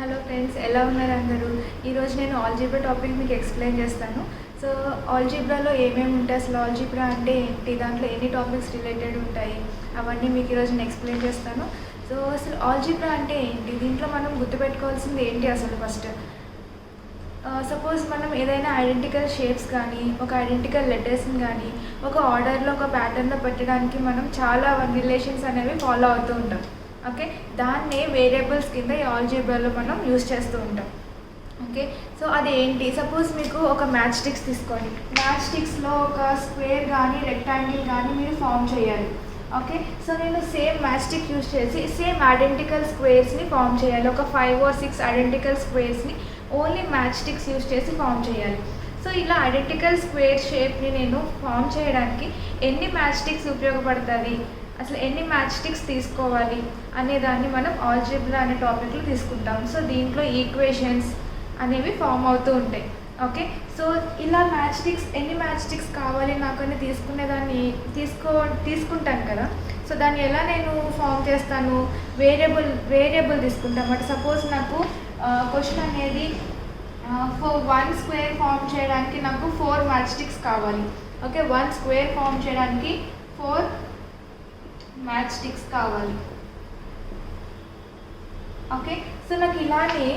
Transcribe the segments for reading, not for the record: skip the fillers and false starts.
Hello friends, ఎలా ఉన్నారు అందరూ? ఈరోజు నేను ఆల్జీబ్రా టాపిక్ మీకు ఎక్స్ప్లెయిన్ చేస్తాను. సో ఆల్జీబ్రాలో ఏమేమి ఉంటాయి, అసలు ఆల్జీబ్రా అంటే ఏంటి, దాంట్లో ఎన్ని టాపిక్స్ రిలేటెడ్ ఉంటాయి, అవన్నీ మీకు ఈరోజు నేను ఎక్స్ప్లెయిన్ చేస్తాను. సో అసలు ఆల్జీబ్రా అంటే ఏంటి, దీంట్లో మనం గుర్తుపెట్టుకోవాల్సింది ఏంటి అసలు ఫస్ట్. సపోజ్ మనం ఏదైనా ఐడెంటికల్ షేప్స్ కానీ ఒక ఐడెంటికల్ లెటర్స్ని కానీ ఒక ఆర్డర్లో ఒక ప్యాటర్న్లో పెట్టడానికి మనం చాలా రిలేషన్స్ అనేవి ఫాలో అవుతూ ఉంటాం. ఓకే, దాన్నే వేరియబుల్స్ కింద ఈ ఆల్జీబ్రాలో మనం యూజ్ చేస్తూ ఉంటాం. ఓకే, సో అది ఏంటి, సపోజ్ మీకు ఒక మ్యాచ్ స్టిక్స్ తీసుకోండి. మ్యాచ్ స్టిక్స్లో ఒక స్క్వేర్ కానీ రెక్టాంగిల్ కానీ మీరు ఫామ్ చేయాలి. ఓకే, సో నేను సేమ్ మ్యాచ్ స్టిక్ యూజ్ చేసి సేమ్ ఐడెంటికల్ స్క్వేర్స్ని ఫామ్ చేయాలి. ఒక 5 or 6 ఐడెంటికల్ స్క్వేర్స్ని ఓన్లీ మ్యాచ్ స్టిక్స్ యూజ్ చేసి ఫామ్ చేయాలి. సో ఇలా ఐడెంటికల్ స్క్వేర్ షేప్ని నేను ఫామ్ చేయడానికి ఎన్ని మ్యాచ్ స్టిక్స్ ఉపయోగపడుతుంది, అసలు ఎన్ని మ్యాచ్ స్టిక్స్ తీసుకోవాలి అనే దాన్ని మనం ఆల్జీబ్రా అనే టాపిక్లో తీసుకుంటాం. సో దీంట్లో ఈక్వేషన్స్ అనేవి ఫామ్ అవుతూ ఉంటాయి. ఓకే, సో ఇలా మ్యాచ్ స్టిక్స్ ఎన్ని మ్యాచ్ స్టిక్స్ కావాలి నాకు అని తీసుకునేదాన్ని తీసుకుంటాను కదా. సో దాన్ని ఎలా నేను ఫామ్ చేస్తాను, వేరియబుల్ తీసుకుంటాను అన్నమాట. సపోజ్ నాకు క్వశ్చన్ అనేది ఫర్ 1 స్క్వేర్ ఫామ్ చేయడానికి నాకు 4 మ్యాచ్ స్టిక్స్ కావాలి. ఓకే, 1 స్క్వేర్ ఫామ్ చేయడానికి 4 మ్యాచ్ స్టిక్స్ కావాలి. ఓకే, సో నాకు ఇలానే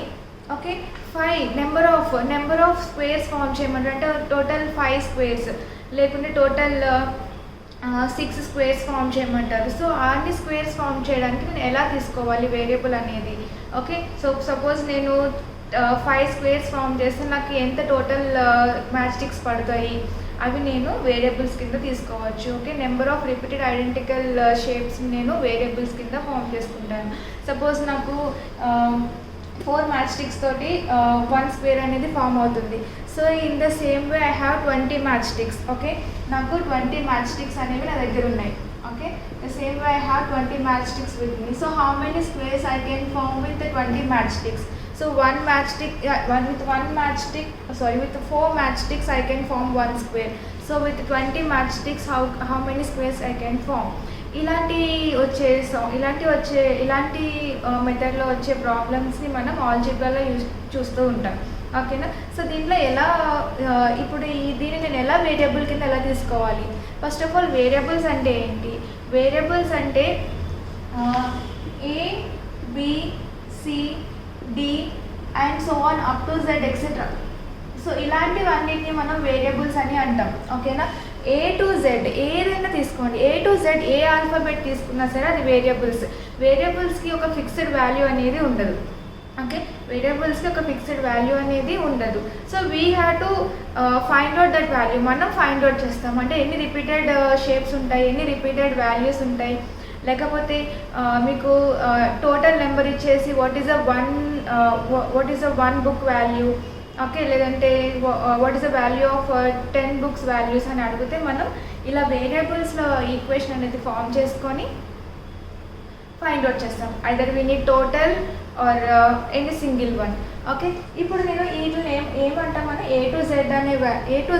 okay 5 number of squares form చేయమంటారు. అంటే టోటల్ 5 స్క్వేర్స్ లేకుంటే టోటల్ 6 స్క్వేర్స్ ఫామ్ చేయమంటారు. సో అన్ని స్క్వేర్స్ ఫామ్ చేయడానికి నేను ఎలా తీసుకోవాలి వేరియబుల్ అనేది. ఓకే, సో సపోజ్ నేను 5 స్క్వేర్స్ ఫామ్ చేస్తే నాకు ఎంత టోటల్ మ్యాచ్ స్టిక్స్ పడతాయి అవి నేను వేరియబుల్స్ కింద తీసుకోవచ్చు. Okay, number of repeated identical shapes నేను వేరియబుల్స్ కింద ఫామ్ చేసుకుంటాను. సపోజ్ నాకు 4 మ్యాచ్ స్టిక్స్ తోటి 1 స్క్వేర్ అనేది ఫామ్ అవుతుంది. So in the same way I have 20 match sticks. Okay, నాకు 20 మ్యాచ్ స్టిక్స్ అనేవి నా దగ్గర ఉన్నాయి. Okay, the same way I have 20 match sticks with me. So how many squares I can form with 20 match sticks? So with 4 match sticks I can form 1 square. So with 20 match sticks how many squares I can form? ఇలాంటి మెథడ్లో వచ్చే ప్రాబ్లమ్స్ని మనం ఆల్జీబ్రాలో చూస్తూ ఉంటాం. ఓకేనా, so దీంట్లో ఎలా ఇప్పుడు దీన్ని నేను ఎలా వేరియబుల్ కింద ఎలా తీసుకోవాలి? ఫస్ట్ ఆఫ్ ఆల్ వేరియబుల్స్ అంటే ఏంటి? వేరియబుల్స్ అంటే A, B, C, D and so on up to Z etcetera. So ఇలాంటివన్నిటిని మనం వేరియబుల్స్ అని అంటాం. ఓకేనా, A to Z ఏదైనా తీసుకోండి, A to Z A alphabet తీసుకున్నా సరే అది వేరియబుల్స్కి ఒక ఫిక్స్డ్ వాల్యూ అనేది ఉండదు. ఓకే, వేరియబుల్స్కి ఒక ఫిక్స్డ్ వాల్యూ అనేది ఉండదు. So we have to find out that value. మనం ఫైండ్ అవుట్ చేస్తాం అంటే ఎన్ని రిపీటెడ్ షేప్స్ ఉంటాయి, ఎన్ని రిపీటెడ్ వాల్యూస్ ఉంటాయి, లేకపోతే మీకు టోటల్ నెంబర్ ఇచ్చేసి what is the one book value. Okay, లేదంటే what is the value of 10 books values అని అడిగితే మనం ఇలా వేరియబుల్స్లో ఈక్వేషన్ అనేది ఫామ్ చేసుకొని ఫైండ్ అవుట్ చేస్తాం. Either we need total or any single one. Okay, ఇప్పుడు నేను వీటిని ఏమంటాం, ఏ టు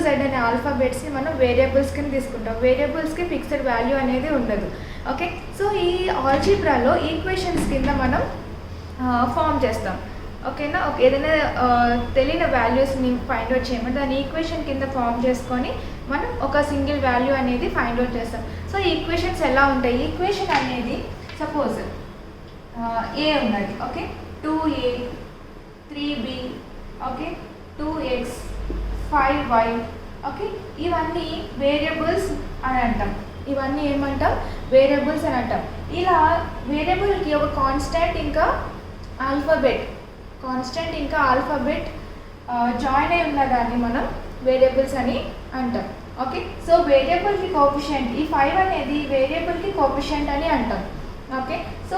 జెడ్ అనే ఆల్ఫాబెట్స్ని మనం వేరియబుల్స్ కింద తీసుకుంటాం. వేరియబుల్స్కి ఫిక్స్డ్ వాల్యూ అనేది ఉండదు. ఓకే, సో ఈ ఆల్జీబ్రాలో ఈక్వేషన్స్ కింద మనం ఫామ్ చేస్తాం. ఓకేనా, ఏదైనా తెలియని వాల్యూస్ని ఫైండ్ అవుట్ చేయమంటే దాని ఈక్వేషన్ కింద ఫామ్ చేసుకొని మనం ఒక సింగిల్ వాల్యూ అనేది ఫైండ్ అవుట్ చేస్తాం. సో ఈక్వేషన్స్ ఎలా ఉంటాయి? ఈక్వేషన్ అనేది సపోజ్ A ఉన్నది. Okay, 2A 3B okay 2X 5Y. Okay, ఇవన్నీ వేరియబుల్స్ అని అంటాం. ఇవన్నీ ఏమంటాం? వేరియబుల్స్ అని అంటాం. ఇలా వేరియబుల్కి ఒక కాన్స్టెంట్ ఇంకా ఆల్ఫాబెట్ జాయిన్ అయి ఉన్న దాన్ని మనం వేరియబుల్స్ అని అంటాం. ఓకే, సో వేరియబుల్కి కోఎఫిషియంట్ ఈ 5 అనేది వేరియబుల్కి కోఎఫిషియంట్ అని అంటాం. ఓకే, సో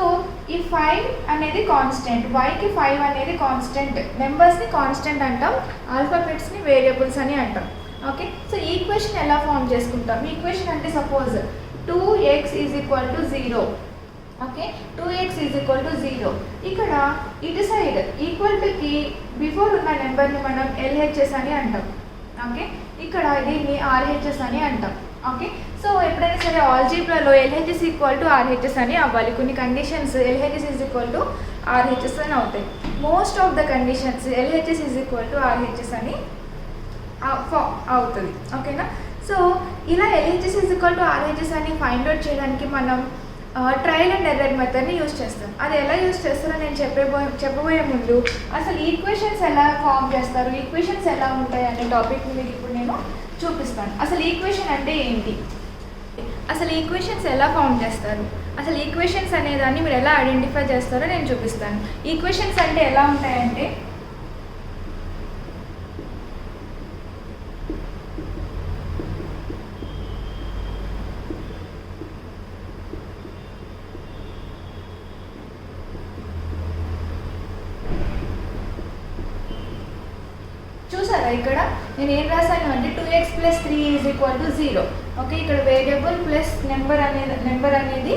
ఈ 5 అనేది కాన్స్టెంట్, వైకి 5 అనేది కాన్స్టెంట్, నెంబర్స్ని కాన్స్టెంట్ అంటాం, ఆల్ఫాబెట్స్ని వేరియబుల్స్ అని అంటాం. ఓకే, సో ఈక్వేషన్ ఎలా ఫామ్ చేసుకుంటాం? ఈక్వేషన్ అంటే suppose 2x is equal to 0. Okay, 2x is equal to 0. ఇక్కడ ఇటు సైడ్ ఈక్వల్ టుకి బిఫోర్ ఉన్న నెంబర్ని మనం LHS అని అంటాం. ఓకే, ఇక్కడ దీన్ని RHS అని అంటాం. ఓకే. సో ఎప్పుడైనా సరే ఆల్జీబ్రాలో ఎల్హెచ్ఎస్ ఈక్వల్ టు ఆర్హెచ్ఎస్ అని అవ్వాలి. కొన్ని conditions LHS is equal to RHS అని అవుతాయి. Most of the conditions LHS is equal to RHS అని అవుతుంది. ఓకేనా. సో ఇలా LHS is equal to RHS అని ఫైండ్ అవుట్ చేయడానికి మనం ట్రయల్ అండ్ ఎర్రర్ మెథడ్ని యూజ్ చేస్తాం. అది ఎలా యూజ్ చేస్తారో నేను చెప్పబోయే ముందు అసలు ఈక్వేషన్స్ ఎలా ఫామ్ చేస్తారు, ఈక్వేషన్స్ ఎలా ఉంటాయి అనే టాపిక్ మీకు ఇప్పుడు నేను చూపిస్తాను. అసలు ఈక్వేషన్ అంటే ఏంటి, అసలు ఈక్వేషన్స్ ఎలా ఫామ్ చేస్తారు, అసలు ఈక్వేషన్స్ అనేదాన్ని మీరు ఎలా ఐడెంటిఫై చేస్తారో నేను చూపిస్తాను. ఈక్వేషన్స్ అంటే ఎలా ఉంటాయంటే చూసారా ఇక్కడ నేను ఏం రాశాను అంటే 2x + 3 = 0. ఓకే. ఇక్కడ వేరియబుల్ ప్లస్ నెంబర్ అనేది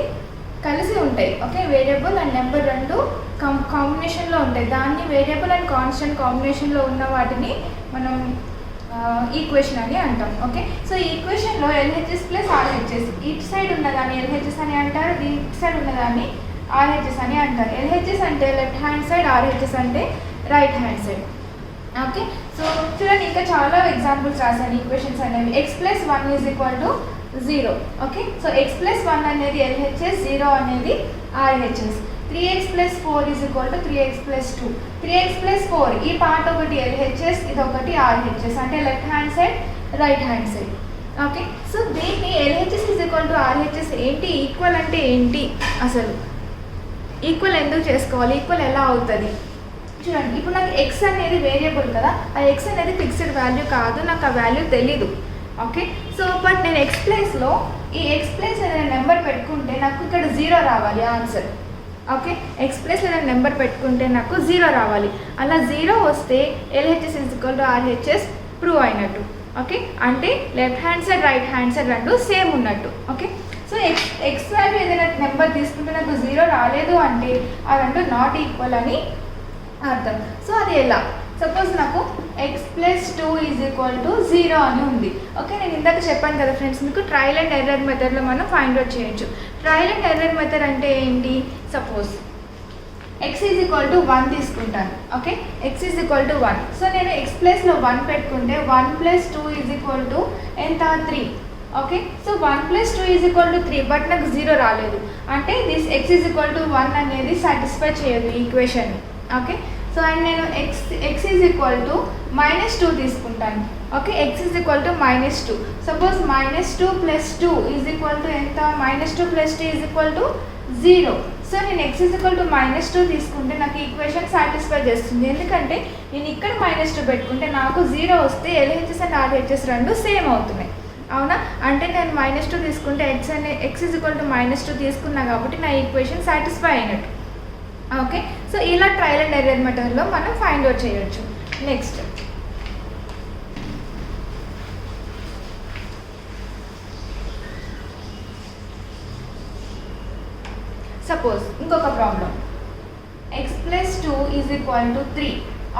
కలిసి ఉంటాయి. ఓకే. వేరియబుల్ అండ్ నెంబర్ రెండు కాంబినేషన్లో ఉంటాయి. దాన్ని వేరియబుల్ అండ్ కాన్స్టెంట్ కాంబినేషన్లో ఉన్న వాటిని మనం ఈక్వేషన్ అని అంటాం. ఓకే. సో ఈ ఈక్వేషన్లో ఎల్హెచ్ఎస్ ప్లస్ ఆర్హెచ్ఎస్, ఇటు సైడ్ ఉన్నదాన్ని ఎల్హెచ్ఎస్ అని అంటారు, ఇటు సైడ్ ఉన్నదాన్ని ఆర్హెచ్ఎస్ అని అంటారు. ఎల్హెచ్ఎస్ అంటే లెఫ్ట్ హ్యాండ్ సైడ్, ఆర్హెచ్ఎస్ అంటే right hand side. Okay. So చూడండి ఇంకా చాలా ఎగ్జాంపుల్స్ రాశాను ఈక్వేషన్స్ అనేవి. x + 1 = 0. ఓకే. సో x + 1 అనేది ఎల్హెచ్ఎస్, 0 అనేది ఆర్హెచ్ఎస్. 3x + 4 = 3x + 2. 3x + 4 ఈ పార్ట్ ఒకటి ఎల్హెచ్ఎస్, ఇది ఒకటి ఆర్హెచ్ఎస్, అంటే left hand side, right hand side. Okay. So దీన్ని ఎల్హెచ్ఎస్ = ఆర్హెచ్ఎస్ ఏంటి, ఈక్వల్ అంటే ఏంటి, అసలు ఈక్వల్ ఎందుకు చేసుకోవాలి, ఈక్వల్ ఎలా అవుతుంది చూడండి. ఇప్పుడు నాకు ఎక్స్ అనేది వేరియబుల్ కదా, ఆ ఎక్స్ అనేది ఫిక్స్డ్ వాల్యూ కాదు, నాకు ఆ వాల్యూ తెలీదు. ఓకే. సో బట్ నేను ఎక్స్ ప్లేస్లో ఈ ఎక్స్ ప్లేస్ ఏదైనా నెంబర్ పెట్టుకుంటే నాకు ఇక్కడ 0 రావాలి ఆన్సర్. ఓకే. ఎక్స్ ప్లేస్ ఏదైనా నెంబర్ పెట్టుకుంటే నాకు 0 రావాలి. అలా 0 వస్తే ఎల్హెచ్ఎస్ = ఆర్హెచ్ఎస్ ప్రూవ్ అయినట్టు. ఓకే. అంటే left hand side, right hand side రెండు సేమ్ ఉన్నట్టు. ఓకే. సో ఎక్స్ వాల్యూ ఏదైనా నెంబర్ తీసుకుంటే నాకు 0 రాలేదు అంటే ఆ రెండు నాట్ ఈక్వల్ అని అర్థం. సో అది ఎలా, సపోజ్ నాకు x + 2 = 0 అని ఉంది. ఓకే. నేను ఇందాక చెప్పాను కదా ఫ్రెండ్స్ మీకు ట్రయల్ అండ్ ఎర్రర్ మెథడ్లో మనం ఫైండ్ అవుట్ చేయొచ్చు. ట్రయల్ అండ్ ఎర్రర్ మెథడ్ అంటే ఏంటి, సపోజ్ x = 1 తీసుకుంటాను. ఓకే. x = 1. సో నేను x ప్లేస్లో 1 పెట్టుకుంటే 1 + 2 = ఎంత, 3. ఓకే. సో 1 + 2 = 3, బట్ నాకు 0 రాలేదు అంటే దిస్ x = 1 అనేది సాటిస్ఫై చేయదు ఈ ఈక్వేషన్. ఓకే. సో అండ్ నేను x -2 తీసుకుంటాను. ఓకే. x -2. సపోజ్ -2 + 2 ఎంత, -2 + 2 0. సో నేను x -2 తీసుకుంటే నాకు ఈక్వేషన్ సాటిస్ఫై చేస్తుంది. ఎందుకంటే నేను ఇక్కడ -2 పెట్టుకుంటే నాకు 0 వస్తే ఎల్హెచ్ఎస్ అండ్ ఆర్హెచ్ఎస్ రెండు సేమ్ అవుతున్నాయి. అవునా. అంటే నేను -2 తీసుకుంటే x -2 తీసుకున్నా కాబట్టి నా ఈక్వేషన్ సాటిస్ఫై అయినట్టు. ఓకే. సో ఇలా ట్రయల్ అండ్ ఎర్రర్ మెథడ్లో మనం ఫైండ్ అవుట్ చేయొచ్చు. నెక్స్ట్ సపోజ్ ఇంకొక problem, x + 2 = 3.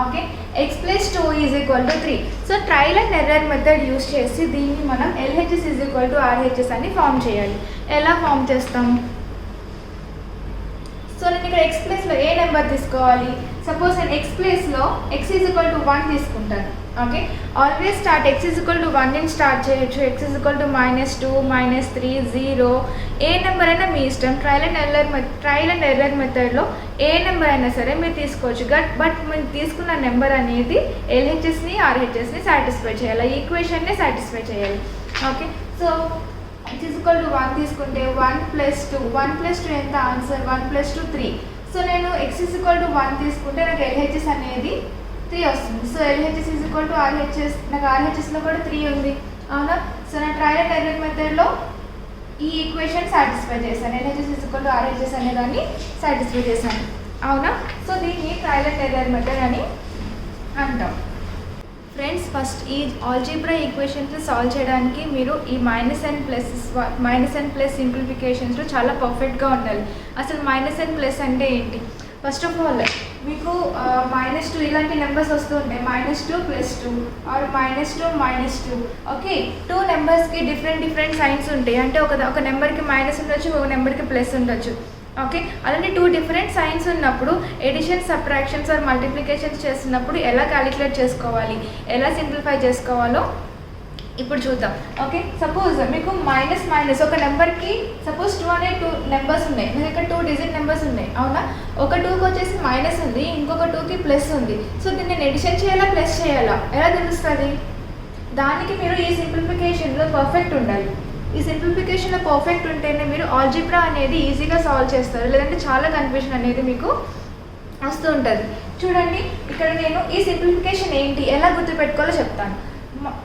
Okay. x + 2 = 3. So trial and error method use చేసి దీన్ని మనం ఎల్హెచ్ఎస్ = ఆర్హెచ్ఎస్ అని ఫామ్ చేయాలి. ఎలా ఫామ్ చేస్తాం, సో నేను ఇక్కడ x ప్లేస్లో ఏ నెంబర్ తీసుకోవాలి, సపోజ్ నేను x ప్లేస్లో x = 1 తీసుకుంటాను. ఓకే. ఆల్వేస్ స్టార్ట్ x = 1 అని స్టార్ట్ చేయొచ్చు. x = -2, -3, 0 ఏ నెంబర్ అయినా మీ ఇష్టం. ట్రయల్ అండ్ ఎర్రర్ మెథడ్లో ఏ నెంబర్ అయినా సరే మీరు తీసుకోవచ్చు. బట్ మీరు తీసుకున్న నెంబర్ అనేది ఎల్హెచ్ఎస్ని, ఆర్హెచ్ఎస్ని సాటిస్ఫై చేయాలి, ఈక్వేషన్ని సాటిస్ఫై చేయాలి. ఓకే. సో x = 1 తీసుకుంటే 1 + 2 ఎంత ఆన్సర్, 1 + 2 3. సో నేను x = 1 తీసుకుంటే నాకు ఎల్హెచ్ఎస్ అనేది 3 వస్తుంది. సో ఎల్హెచ్ఎస్ = ఆర్హెచ్ఎస్, నాకు ఆర్హెచ్ఎస్లో కూడా 3 ఉంది. అవునా. సో నా ట్రయల్ అండ్ ఎర్రర్ మెథడ్లో ఈ ఈక్వేషన్ సాటిస్ఫై చేశాను, ఎల్హెచ్ఎస్ = ఆర్హెచ్ఎస్ అనే దాన్ని సాటిస్ఫై చేశాను. అవునా. సో దీన్ని ట్రయల్ అండ్ ఎర్రర్ మెథడ్ అని అంటాం. ఫ్రెండ్స్ ఫస్ట్ ఈ ఆల్జీబ్రా ఈక్వేషన్స్ సాల్వ్ చేయడానికి మీరు ఈ మైనస్ అండ్ ప్లస్ సింప్లిఫికేషన్స్లో చాలా పర్ఫెక్ట్గా ఉండాలి. అసలు మైనస్ అండ్ ప్లస్ అంటే ఏంటి, ఫస్ట్ ఆఫ్ ఆల్ మీకు -2 ఇలాంటి నెంబర్స్ వస్తూ ఉంటాయి, -2 +2 ఆర్ -2 ఓకే. 2 నెంబర్స్కి డిఫరెంట్ సైన్స్ ఉంటాయి, అంటే ఒక నెంబర్కి మైనస్ ఉండొచ్చు, ఒక నెంబర్కి ప్లస్ ఉండొచ్చు ఓకే. అలానే 2 డిఫరెంట్ సైన్స్ ఉన్నప్పుడు ఎడిషన్, సబ్ట్రాక్షన్స్ ఆర్ మల్టిప్లికేషన్స్ చేస్తున్నప్పుడు ఎలా క్యాలిక్యులేట్ చేసుకోవాలి, ఎలా సింప్లిఫై చేసుకోవాలో ఇప్పుడు చూద్దాం ఓకే. సపోజ్ మీకు మైనస్ ఒక నెంబర్కి సపోజ్ 2 అనే 2 నెంబర్స్ ఉన్నాయి, మీకు ఇక్కడ 2 డిజిట్ నెంబర్స్ ఉన్నాయి అవునా. ఒక 2కి వచ్చేసి మైనస్ ఉంది, ఇంకొక 2కి ప్లస్ ఉంది. సో దీన్ని నేను ఎడిషన్ చేయాలా ప్లస్ చేయాలా ఎలా తెలుస్తుంది? దానికి మీరు ఈ సింప్లిఫికేషన్లో పర్ఫెక్ట్ ఉండాలి. ఈ సింప్లిఫికేషన్లో పర్ఫెక్ట్ ఉంటేనే మీరు ఆల్జిబ్రా అనేది ఈజీగా సాల్వ్ చేస్తారు, లేదంటే చాలా కన్ఫ్యూజన్ అనేది మీకు వస్తూ ఉంటుంది. చూడండి ఇక్కడ నేను ఈ సింప్లిఫికేషన్ ఏంటి ఎలా గుర్తుపెట్టుకోవాలో చెప్తాను.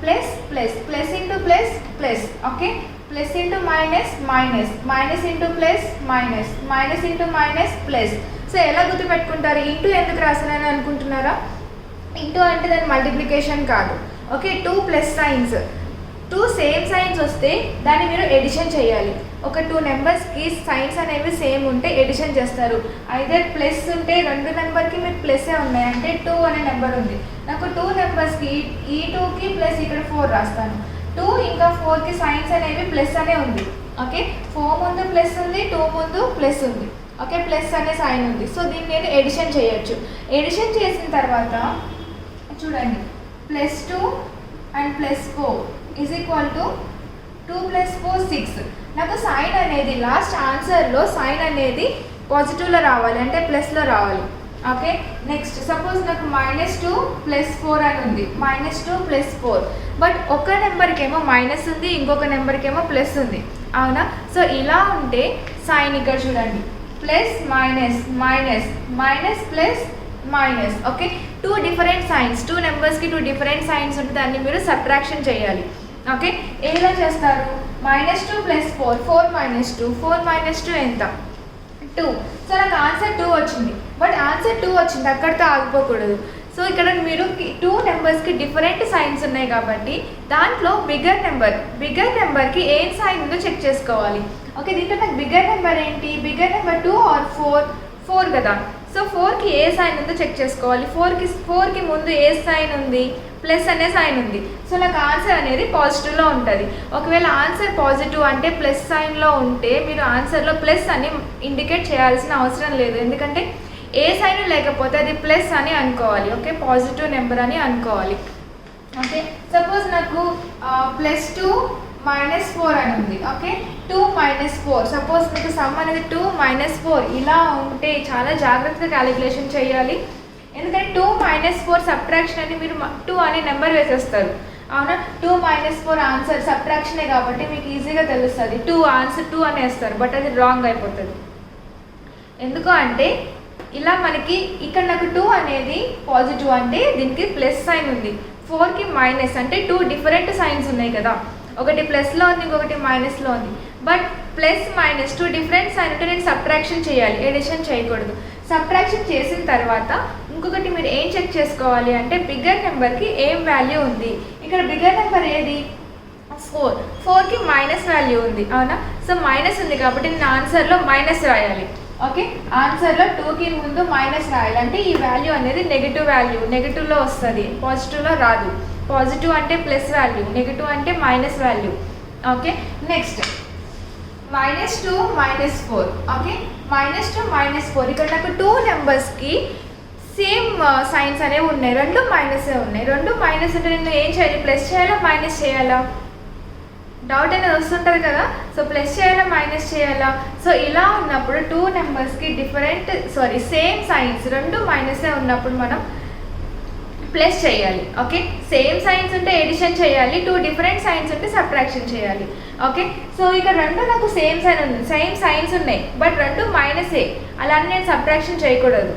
Plus plus plus into plus plus okay, plus into minus minus, minus into plus minus, minus into minus plus. So ఎలా గుర్తుపెట్టుకుంటారు? ఇంటూ ఎందుకు రాసానని అనుకుంటున్నారా? ఇంటూ అంటే దాని మల్టిప్లికేషన్ కాదు okay. 2 plus science, 2 same signs వస్తే దాన్ని మీరు ఎడిషన్ చేయాలి. ఒక 2 నెంబర్స్కి సైన్స్ అనేవి సేమ్ ఉంటే ఎడిషన్ చేస్తారు. అయితే ప్లస్ ఉంటే 2 నెంబర్కి మీరు ప్లస్సే ఉన్నాయి అంటే 2 అనే నెంబర్ ఉంది. నాకు 2 నెంబర్స్కి ఈ 2కి ప్లస్ ఇక్కడ 4 రాస్తాను. 2 ఇంకా 4కి సైన్స్ అనేవి ప్లస్ అనే ఉంది ఓకే. 4 ముందు ప్లస్ ఉంది, 2 ముందు ప్లస్ ఉంది ఓకే, ప్లస్ అనే సైన్ ఉంది. సో దీన్ని నేను ఎడిషన్ చేయొచ్చు. ఎడిషన్ చేసిన తర్వాత చూడండి +2 అండ్ +4 ఈజ్ ఈక్వల్ టు 2 + 4 6. నాకు సైన్ అనేది లాస్ట్ ఆన్సర్లో సైన్ అనేది పాజిటివ్లో రావాలి, అంటే ప్లస్లో రావాలి ఓకే. నెక్స్ట్ సపోజ్ నాకు -2 + 4 అని ఉంది, -2 + 4. బట్ ఒక నెంబర్కి ఏమో మైనస్ ఉంది, ఇంకొక నెంబర్కి ఏమో ప్లస్ ఉంది అవునా. సో ఇలా ఉంటే సైన్ ఇక్కడ చూడండి plus minus minus minus plus minus okay. 2 different science, 2 నెంబర్స్కి 2 డిఫరెంట్ సైన్స్ ఉంటే దాన్ని మీరు సబ్ట్రాక్షన్ చేయాలి ఓకే. ఎలా చేస్తారు? -2 + 4, 4 - 2, 4 - 2 ఎంత? 2. సో నాకు ఆన్సర్ 2 వచ్చింది. బట్ ఆన్సర్ 2 వచ్చింది, అక్కడితో ఆగిపోకూడదు. సో ఇక్కడ మీరు 2 నెంబర్స్కి డిఫరెంట్ సైన్స్ ఉన్నాయి కాబట్టి దాంట్లో బిగ్గర్ నెంబర్కి ఏం సైన్ ఉందో చెక్ చేసుకోవాలి ఓకే. దీంట్లో నాకు బిగ్గర్ నెంబర్ ఏంటి? బిగ్గర్ నెంబర్ 2 ఆర్ 4 కదా. సో 4కి ఏ సైన్ ఉందో చెక్ చేసుకోవాలి. 4కి ముందు ఏ సైన్ ఉంది? ప్లస్ అనే సైన్ ఉంది. సో నాకు ఆన్సర్ అనేది పాజిటివ్లో ఉంటుంది. ఒకవేళ ఆన్సర్ పాజిటివ్ అంటే ప్లస్ సైన్లో ఉంటే మీరు ఆన్సర్లో ప్లస్ అని ఇండికేట్ చేయాల్సిన అవసరం లేదు, ఎందుకంటే ఏ సైన్ లేకపోతే అది ప్లస్ అని అనుకోవాలి ఓకే, పాజిటివ్ నెంబర్ అని అనుకోవాలి ఓకే. సపోజ్ నాకు +2 - 4 అని ఉంది ఓకే. 2 - 4 సపోజ్ మీకు సమ్ అనేది 2 - 4 ఇలా ఉంటే చాలా జాగ్రత్తగా క్యాలిక్యులేషన్ చేయాలి, ఎందుకంటే 2 - 4 సబ్ట్రాక్షన్ అని మీరు 2 అనే నెంబర్ వేసేస్తారు అవునా. 2 - 4 ఆన్సర్ సబ్ట్రాక్షనే కాబట్టి మీకు ఈజీగా తెలుస్తుంది. 2 ఆన్సర్ 2 అని వేస్తారు, బట్ అది రాంగ్ అయిపోతుంది. ఎందుకు అంటే ఇలా మనకి ఇక్కడ నాకు 2 అనేది పాజిటివ్ అంటే దీనికి ప్లస్ సైన్ ఉంది, 4కి మైనస్ అంటే 2 డిఫరెంట్ సైన్స్ ఉన్నాయి కదా, ఒకటి ప్లస్లో ఉంది, ఇంకొకటి మైనస్లో ఉంది. But plus minus 2 different sign అంటే నేను సబ్ట్రాక్షన్ చేయాలి, ఎడిషన్ చేయకూడదు. సబ్ట్రాక్షన్ చేసిన తర్వాత ఇంకొకటి మీరు ఏం చెక్ చేసుకోవాలి అంటే బిగ్గర్ నెంబర్కి ఏం వాల్యూ ఉంది. ఇక్కడ బిగ్గర్ నెంబర్ ఏది? 4కి మైనస్ వాల్యూ ఉంది అవునా. సో మైనస్ ఉంది కాబట్టి నేను ఆన్సర్లో మైనస్ రాయాలి ఓకే. ఆన్సర్లో 2కి ముందు మైనస్ రాయాలి, అంటే ఈ వాల్యూ అనేది నెగిటివ్ వాల్యూ, నెగిటివ్లో వస్తుంది, పాజిటివ్లో రాదు. పాజిటివ్ అంటే ప్లస్ వాల్యూ, నెగిటివ్ అంటే minus value okay. Next -2 - 4 okay. -2 - 4 ఇక్కడ నాకు 2 నెంబర్స్కి సేమ్ సైన్స్ అనేవి ఉన్నాయి, 2 మైనసే ఉన్నాయి. 2 మైనస్ అంటే నేను ఏం చేయాలి? ప్లస్ చేయాలా మైనస్ చేయాలా? డౌట్ అనేది వస్తుంటుంది కదా. సో ప్లస్ చేయాలా మైనస్ చేయాలా? సో ఇలా ఉన్నప్పుడు 2 నెంబర్స్కి సేమ్ సైన్స్ 2 మైనసే ఉన్నప్పుడు మనం ప్లస్ చేయాలి ఓకే. సేమ్ సైన్స్ ఉంటే ఎడిషన్ చేయాలి, 2 డిఫరెంట్ సైన్స్ ఉంటే సబ్ట్రాక్షన్ చేయాలి ఓకే. సో ఇక 2 నాకు సేమ్ సైన్ ఉంది, సేమ్ సైన్స్ ఉన్నాయి, బట్ 2 మైనసే, అలానే నేను సబ్ట్రాక్షన్ చేయకూడదు,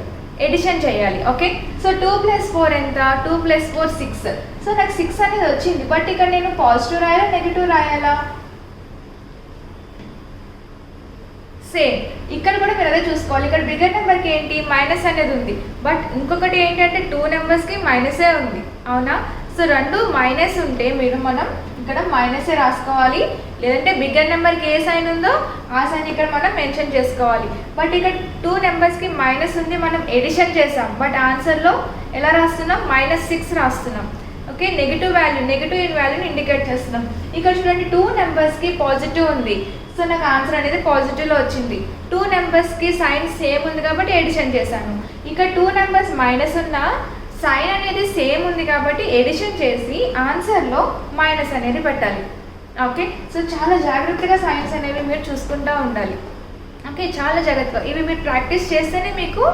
ఎడిషన్ చేయాలి ఓకే. సో 2 + 4 ఎంత? 2 + 4 6. సో నాకు 6 అనేది వచ్చింది, బట్ ఇక్కడ నేను పాజిటివ్ రాయాలా నెగిటివ్ రాయాలా? సేమ్ ఇక్కడ కూడా మీరు అదే చూసుకోవాలి. ఇక్కడ బిగ్గర్ నెంబర్కి ఏంటి? మైనస్ అనేది ఉంది, బట్ ఇంకొకటి ఏంటంటే 2 నెంబర్స్కి మైనసే ఉంది అవునా. సో 2 మైనస్ ఉంటే మనం ఇక్కడ మైనసే రాసుకోవాలి, లేదంటే బిగ్గర్ నెంబర్కి ఏ సైన్ ఉందో ఆ సైన్ ఇక్కడ మనం మెన్షన్ చేసుకోవాలి. బట్ ఇక్కడ 2 నెంబర్స్కి మైనస్ ఉంది, మనం ఎడిషన్ చేసాం. బట్ ఆన్సర్లో ఎలా రాస్తున్నాం? -6 రాస్తున్నాం. ఓకే, నెగిటివ్ ఇన్ వాల్యూని ఇండికేట్ చేస్తున్నాం. ఇక్కడ చూడండి 2 నెంబర్స్కి పాజిటివ్ ఉంది, సో నాకు ఆన్సర్ అనేది పాజిటివ్లో వచ్చింది. 2 నెంబర్స్కి సైన్ సేమ్ ఉంది కాబట్టి ఎడిషన్ చేశాను. ఇక్కడ 2 నెంబర్స్ మైనస్ ఉన్న సైన్ అనేది సేమ్ ఉంది కాబట్టి ఎడిషన్ చేసి ఆన్సర్లో మైనస్ అనేది పెట్టాలి. ఓకే, సో చాలా జాగ్రత్తగా సైన్స్ అనేవి మీరు చూసుకుంటూ ఉండాలి. ఓకే, చాలా జాగ్రత్తగా ఇవి మీరు ప్రాక్టీస్ చేస్తేనే మీకు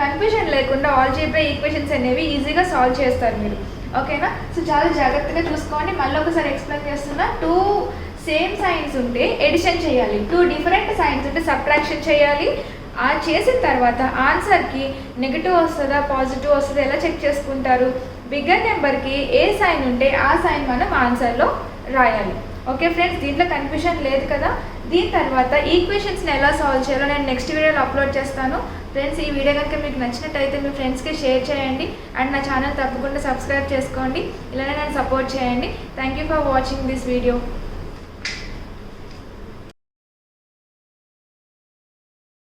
కన్ఫ్యూజన్ లేకుండా ఆల్జీబ్రా ఈక్వేషన్స్ అనేవి ఈజీగా సాల్వ్ చేస్తారు మీరు. ఓకేనా, సో చాలా జాగ్రత్తగా చూసుకోండి. మళ్ళీ ఒకసారి ఎక్స్ప్లెయిన్ చేస్తున్నా. 2 సేమ్ సైన్స్ ఉంటే ఎడిషన్ చేయాలి, 2 డిఫరెంట్ సైన్స్ ఉంటే సబ్ట్రాక్షన్ చేయాలి. ఆ చేసిన తర్వాత ఆన్సర్కి నెగిటివ్ వస్తుందా పాజిటివ్ వస్తుందా ఎలా చెక్ చేసుకుంటారు? బిగ్గర్ నెంబర్కి ఏ సైన్ ఉంటే ఆ సైన్ మనం ఆన్సర్లో రాయాలి. ఓకే ఫ్రెండ్స్, దీంట్లో కన్ఫ్యూజన్ లేదు కదా. దీని తర్వాత ఈక్వేషన్స్ని ఎలా సాల్వ్ చేయాలో నేను నెక్స్ట్ వీడియోలో అప్లోడ్ చేస్తాను. ఫ్రెండ్స్, ఈ వీడియో కనుక మీకు నచ్చినట్టయితే మీ ఫ్రెండ్స్కి షేర్ చేయండి అండ్ నా ఛానల్ తప్పకుండా సబ్స్క్రైబ్ చేసుకోండి. ఇలానే నన్ను సపోర్ట్ చేయండి. Thank you for watching this video.